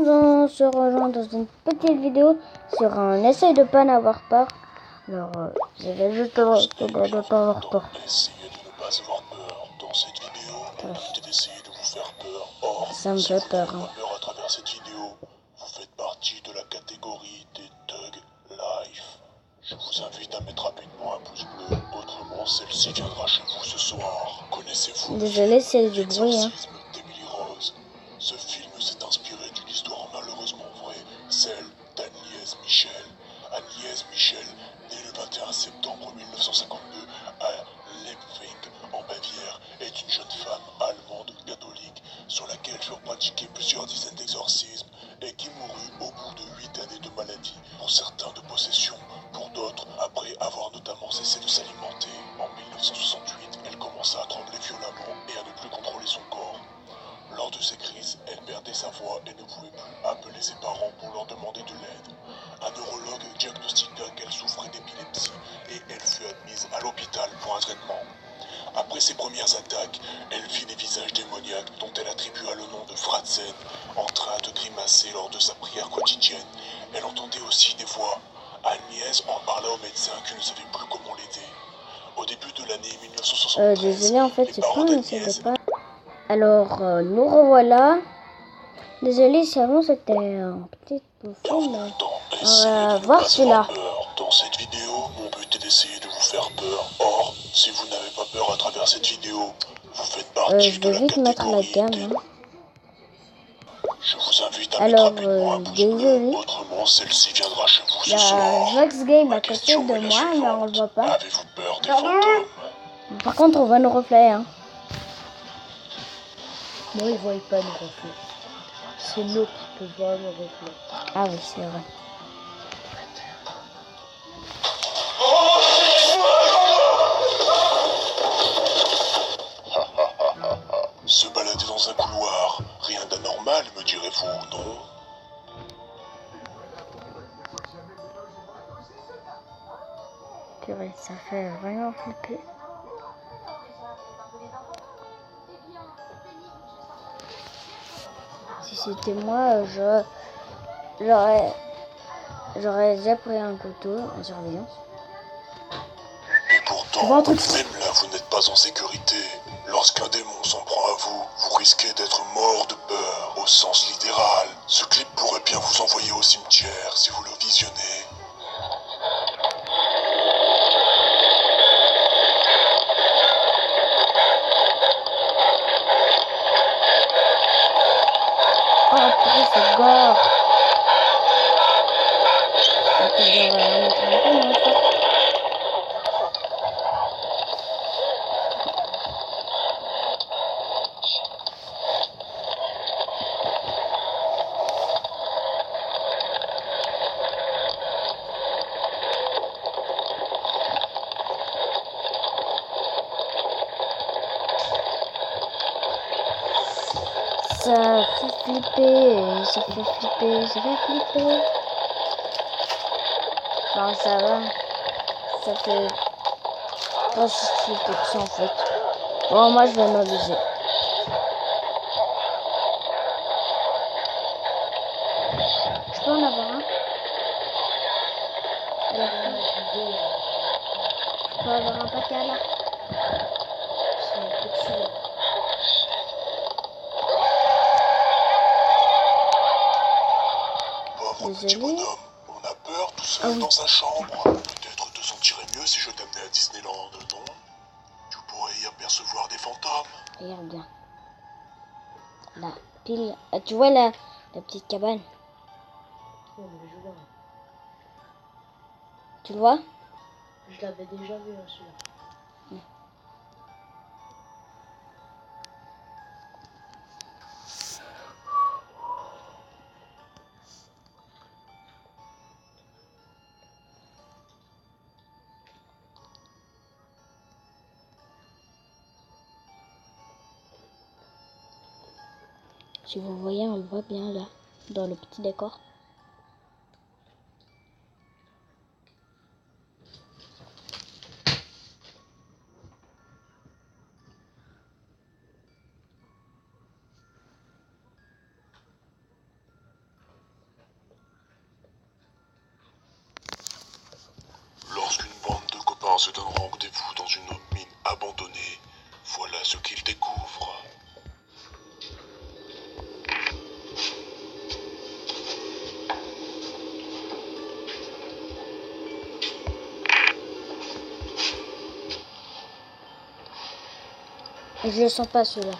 on se rejoint dans une petite vidéo sur un essai de pas n'avoir peur. Alors, je vais juste de pas avoir peur. Essayez de ne pas avoir peur. Dans cette vidéo, mon but est d'essayer de vous faire peur. Or, Ça me si fait vous peur. n'avez pas peur à travers cette vidéo, vous faites partie de la catégorie des Thug Life. Je vous invite à mettre rapidement un pouce bleu, autrement celle-ci viendra chez vous ce soir. Connaissez-vous Désolé, c'est du bruit. Hein. L'exorcisme d'Emily Rose. Ce film s'est inspiré d'une histoire malheureusement vraie, celle d'Agnès Michel. Agnès Michel, née le 21 septembre 1952 à Leipzig, en Bavière, est une jeune femme allemande catholique sur laquelle furent pratiqués plusieurs dizaines d'exorcismes et qui mourut au bout de 8 années de maladie, pour certains de possession, pour d'autres après avoir notamment cessé de s'alimenter. En 1968, elle commença à trembler violemment et à ne plus contrôler son corps. Lors de ces crises, elle perdait sa voix et ne pouvait plus appeler ses parents pour leur demander de l'aide. Un neurologue diagnostiqua qu'elle souffrait d'épilepsie et elle fut admise à l'hôpital pour un traitement. Après ses premières attaques, elle vit des visages démoniaques dont elle attribua le nom de Fratzen, en train de grimacer lors de sa prière quotidienne. Elle entendait aussi des voix. Agnès en parla au médecin qui ne savait plus comment l'aider. Au début de l'année 1973, désolé, en fait, les c'est parents pas un essai de pas. Alors, nous revoilà. Désolé, si avant c'était un petit peu fou, mais on va voir celui-là. Dans cette vidéo, mon but est d'essayer de vous faire peur. Or, si vous n'avez pas peur à travers cette vidéo, vous faites partie Je de vais la vite mettre la catégorie gamme. Hein. Je vous invite à Alors, mettre rapidement un pouce désolé. bleu, autrement celle-ci viendra chez vous Il y ce soir. a Vox Game Ma à côté question de est la moi, mais on le suivante. voit pas. Avez-vous peur des fantômes? Par contre, on voit nos reflets. Hein. Moi, ils voient pas nos reflets. C'est nous qui peut voir nos reflets. Ah oui, c'est vrai. Se balader dans un couloir, rien d'anormal, me direz-vous, non? Purée, ça fait vraiment flipper. Si c'était moi, j'aurais déjà pris un couteau en surveillance. Et pourtant, même là, vous n'êtes pas en sécurité. Lorsqu'un démon s'en prend à vous, vous risquez d'être mort de peur, au sens littéral. Ce clip pourrait bien vous envoyer au cimetière si vous le visionnez. Oh, purée, c'est gore. Ok, on va mettre un peu moins fort. Ça fait flipper, ça fait flipper, ça fait flipper. Enfin, ça va. Ça fait pas si flipper que ça en fait. Bon, moi je vais m'amuser. Je peux en avoir un? Je peux avoir un paquet là? C'est petit. Pauvre petit bonhomme, on a peur tout seul Ah oui. dans sa chambre. Peut-être te sentirais mieux si je t'amenais à Disneyland, non? Tu pourrais y apercevoir des fantômes. Regarde bien. Là, pile. Ah, tu vois la petite cabane? Oh, mais je vois. Tu le vois? Je l'avais déjà vu hein, celui-là. Si vous voyez, on le voit bien là, dans le petit décor. se donnent rendez-vous dans une mine abandonnée. Voilà ce qu'ils découvrent. Et je le sens pas celui-là.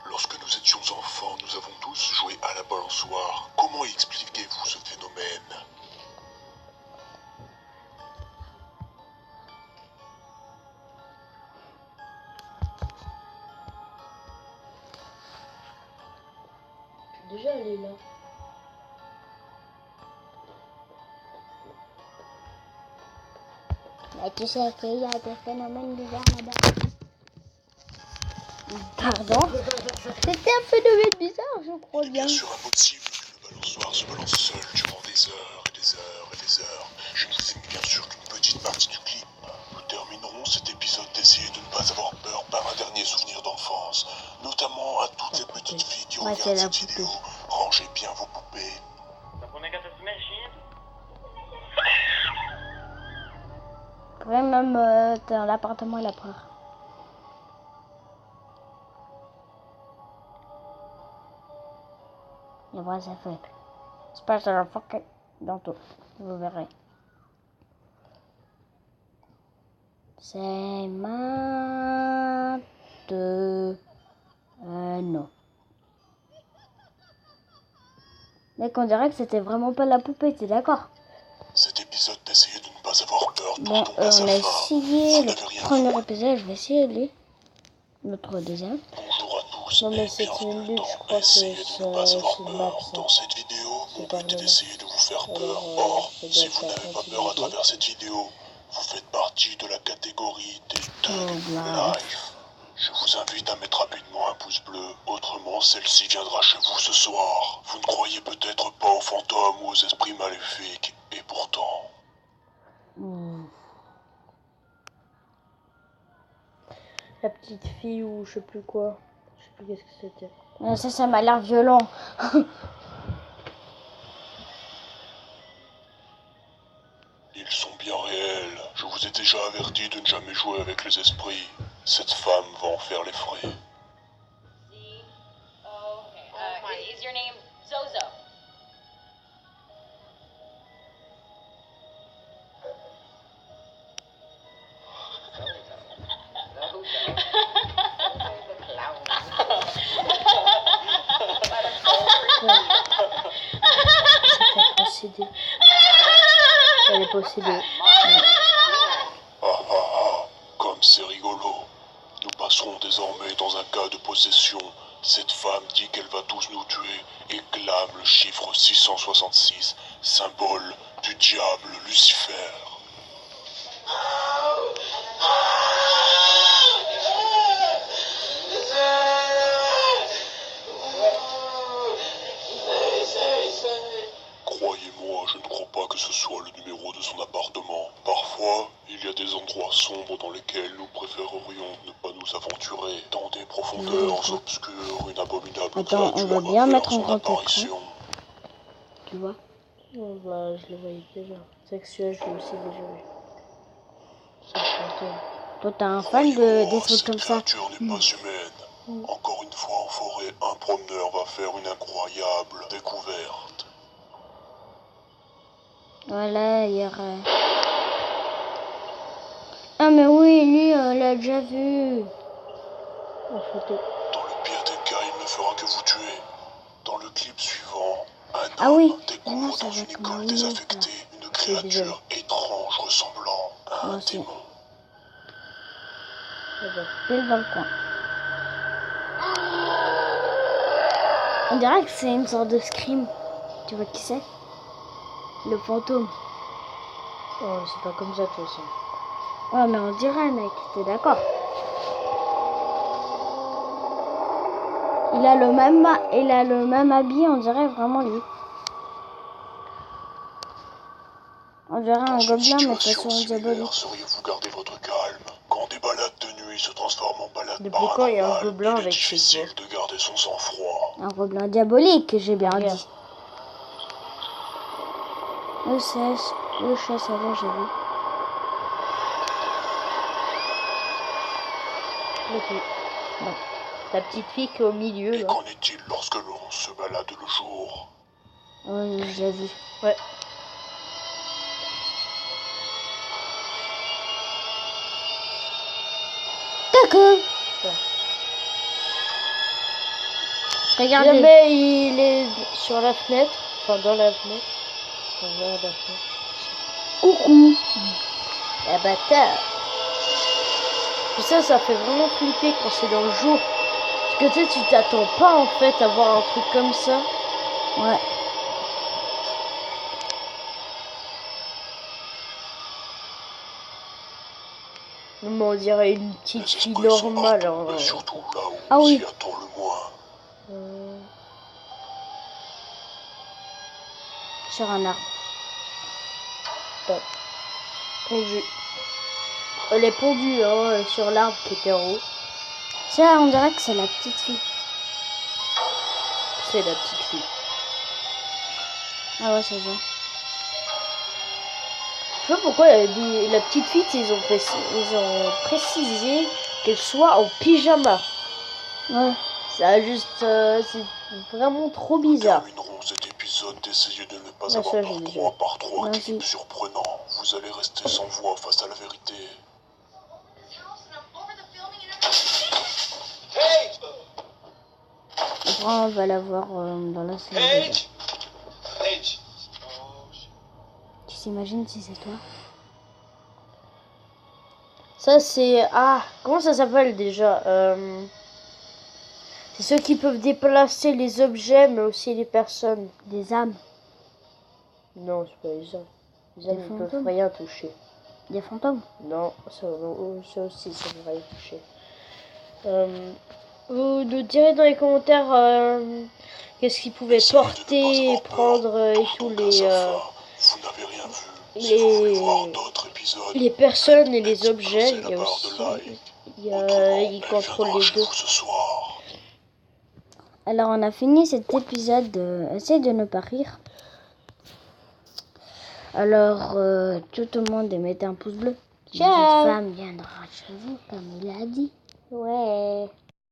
Lorsque nous étions enfants, nous avons tous joué à la balançoire. Comment expliquez-vous ce phénomène? Déjà, elle est là. Mais tu sais qu'il y a des phénomènes bizarres là-bas. Pardon? C'était un phénomène bizarre, je crois Il est bien. bien sûr impossible que le balançoire se balance seul durant des heures et des heures et des heures. Je ne vous ai mis bien sûr qu'une petite partie du clip. Nous terminerons cet épisode d'essayer de ne pas avoir peur par un dernier souvenir d'enfance. Notamment à toutes les petites filles qui Ouais, c'est regardent la cette poupée. vidéo. Rangez bien vos poupées. Après même dans l'appartement il a peur. Et voilà ça fait. Special fucking bientôt. Vous verrez. C'est maintenant. Non. Mec, on dirait que c'était vraiment pas la poupée, t'es d'accord? Cet épisode d'essayer de ne pas avoir peur Bon, touche donc à sa on a fin. essayé Vous le n'avez rien premier vu. épisode, je vais essayer lui. Notre deuxième. Bonjour à tous Non, mais et c'est bienvenue une bulle, dans je crois que Essayez de ne pas c'est avoir une peur. map, ça. Dans cette vidéo, C'est mon pas but est vraiment. d'essayer de vous faire peur. Alors, Or, ça doit si être vous n'avez pas partie peur à vidéo. travers cette vidéo, vous faites partie de la catégorie des Life. life. Je vous invite à mettre rapidement un pouce bleu, autrement celle-ci viendra chez vous ce soir. Vous ne croyez peut-être pas aux fantômes ou aux esprits maléfiques, et pourtant... La petite fille ou je sais plus quoi. Je sais plus qu'est-ce que c'était. Ça m'a l'air violent. Ils sont bien réels. Je vous ai déjà averti de ne jamais jouer avec les esprits. Cette femme va en faire les frais. Is your name Zozo? C'est possédée. Elle est possédée. Ah ah ah, comme c'est rigolo. Nous passerons désormais dans un cas de possession. Cette femme dit qu'elle va tous nous tuer et clame le chiffre 666, symbole du diable Lucifer. Croyez-moi, je ne crois pas que ce soit le numéro de son appartement. Parfois, il y a des endroits sombres dans lesquels nous préférerions ne pas nous aventurer. Dans des profondeurs obscures, une abominable Attends, on créature va bien va mettre faire en son grand écran. apparition. Tu vois? Oh, bah, je le voyais déjà. C'est que celui-là, je l'ai aussi déjà vu. C'est le fantôme. Toi t'es un fan de des trucs Cette comme ça. créature n'est pas humaine. Encore une fois en forêt, un promeneur va faire une incroyable découverte. Voilà, il y aurait... Ah mais oui, lui, on l'a déjà vu. En photo. Dans le pire des cas, il ne fera que vous tuer. Dans le clip suivant, un Ah homme oui. Ah non, découvre ça dans va une être école mon désaffectée une créature étrange ressemblant à Moi un aussi. démon. Ah bah. Pile dans le coin. On dirait que c'est une sorte de scream. Tu vois qui c'est? Le fantôme. Oh, c'est pas comme ça, de toute façon. Ouais, mais on dirait, mec. T'es d'accord? Il a le même habit, on dirait vraiment lui. On dirait Dans un une gobelin, mais pas situation sur un diabolique. similaire, sauriez-vous garder votre calme? Quand des balades de nuit se transforment en balades Depuis quand il y a un paranormales, gobelin il est avec ses difficile de garder son sang-froid. Un gobelin diabolique, j'ai bien Regarde. dit. Le chat, ça va, j'ai vu. Ok. Bon. La petite fille qui est au milieu Et là. qu'en est-il lorsque l'on se balade le jour? Oui, j'ai vu. Ouais. Coucou. Ouais. Regardez. Jamais il est sur la fenêtre, enfin dans la fenêtre. Enfin, vers la fenêtre. Coucou. La bâtard. Tout ça, ça fait vraiment flipper quand c'est dans le jour. Parce que tu sais, tu t'attends pas en fait à voir un truc comme ça. Ouais. Mais on dirait une petite Les fille esprits sont normale. partout, Hein. mais surtout là où Ah on oui. s'y attend le moins. Sur un arbre. Pondue. Elle est pondue hein, sur l'arbre qui était en haut. Ça, on dirait que c'est la petite fille. C'est la petite fille. Ah ouais, c'est ça. Je sais pas pourquoi la petite fille, ils ont précisé qu'elle soit en pyjama. Ouais. Ça a juste, c'est vraiment trop Nous bizarre. terminerons cet épisode d'essayer de ne pas Ouais, avoir ça, par j'ai déjà 3 vu. par 3 Merci. clips surprenants. Vous allez rester sans voix face à la vérité. Après, on va la voir dans la série. Tu t'imagines si c'est toi? Ça, c'est... Ah, comment ça s'appelle déjà c'est ceux qui peuvent déplacer les objets, mais aussi les personnes. Des âmes. Non, c'est pas les hommes. Les hommes, Des ils peuvent fantômes. rien toucher. Des fantômes. Non, ça aussi, ça ne va rien toucher. Vous nous direz dans les commentaires qu'est-ce qu'ils pouvaient Essayez de ne pas porter, avoir prendre peur. et tous Pardon, Kazafa, vous n'avez rien vu. Si vous voulez voir d'autres épisodes, les personnes et les exploser objets. la Il y a barre aussi... de like. Ils Elle contrôlent viendra les chez deux. vous ce soir. Alors, on a fini cet épisode. Essaye de ne pas rire. Alors, tout le monde mettez un pouce bleu. Ciao. Une petite femme viendra chez vous, comme il a dit. Ouais.